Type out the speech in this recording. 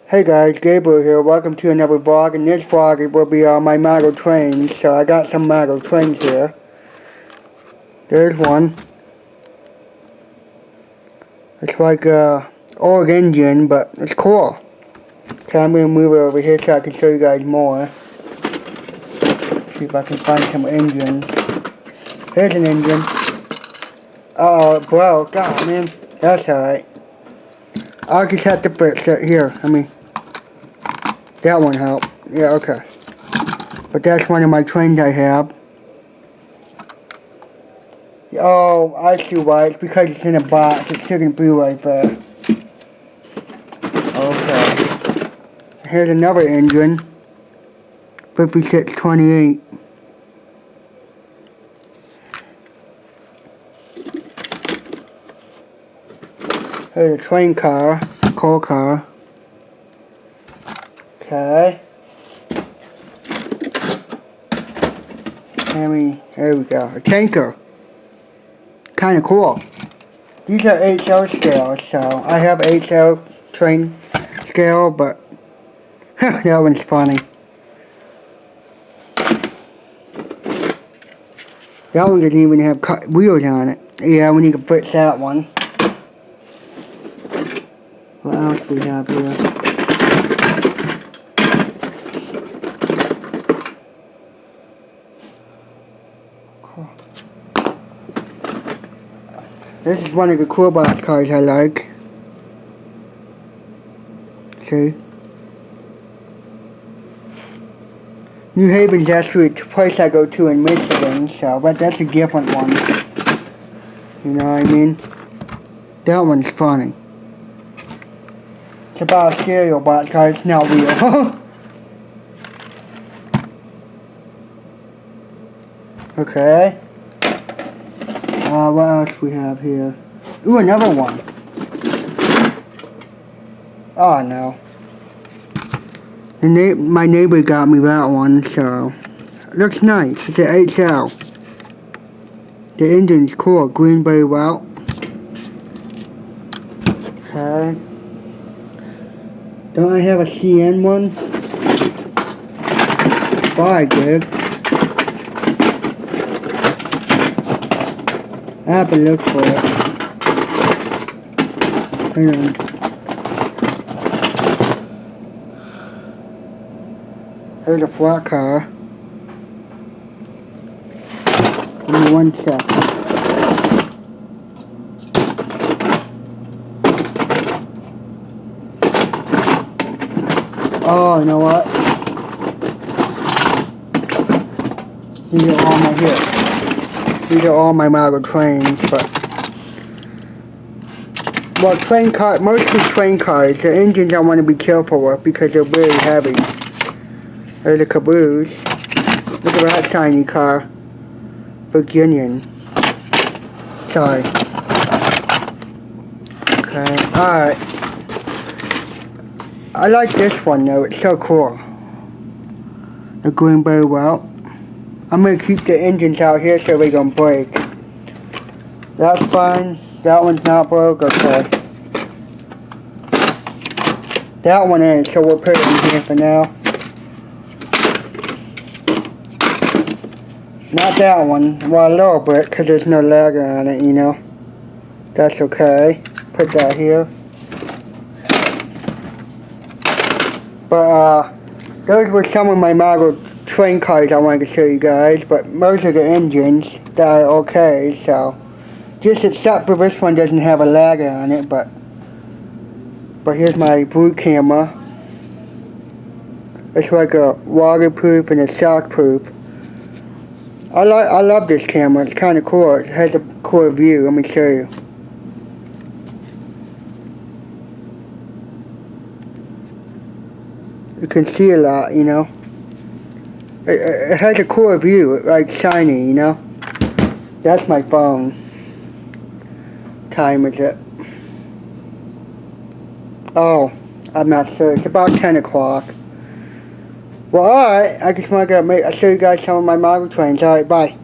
Hey guys, Gabriel here. Welcome to another vlog. In this vlog it will be my model trains. So I got some model trains here. There's one. It's like a old engine, but it's cool. So I'm gonna move it over here so I can show you guys more. See if I can find some engines. Here's an engine. Uh-oh, it broke. God, man. That's alright. I'll just have to fix it. Here, that one helped. Yeah, okay. But that's one of my trains I have. Oh, I see why. It's because it's in a box. It shouldn't be right there. Okay. Here's another engine. 5628. Here's a train car. Coal car. Okay. There we go. A tanker. Kinda cool. These are 8L scales, so I have 8L train scale, but that one's funny. That one doesn't even have wheels on it. Yeah, we need to fix that one. What else do we have here? This is one of the cool box cars I like. See? New Haven's actually the place I go to in Michigan, so, but that's a different one. You know what I mean? That one's funny. It's about a cereal box car, it's not real. Okay. What else we have here? Ooh, another one. Oh no. My neighbor got me that one, so it looks nice. It's an HL. The engine's cool, Greenberry route. Okay. Don't I have a CN one? Oh, I did. I have to look for it. Hang on. Here's a flat car. Give me 1 sec. Oh, you know what? These are all my hits. These are all my model trains, but well, mostly train cars, the engines I want to be careful with because they're very heavy. There's a caboose. Look at that tiny car. Virginian. Sorry. Okay, alright. I like this one though, it's so cool. The Greenberry route. I'm going to keep the engines out here so they don't break. That's fine. That one's not broke. Okay. That one is, so we'll put it in here for now. Not that one. Well, a little bit, because there's no lagger on it, you know. That's okay. Put that here. But, those were some of my model train cars I wanted to show you guys, but most of the engines that are okay, so just except for this one doesn't have a lagger on it, but here's my blue camera. It's like a waterproof and a shockproof. I love this camera, it's kinda cool. It has a cool view, let me show you. You can see a lot, you know. It has a cool view, like shiny, you know. That's my phone. Time is it? Oh, I'm not sure. It's about 10 o'clock. Well, alright. I just want to show you guys some of my model trains. Alright, bye.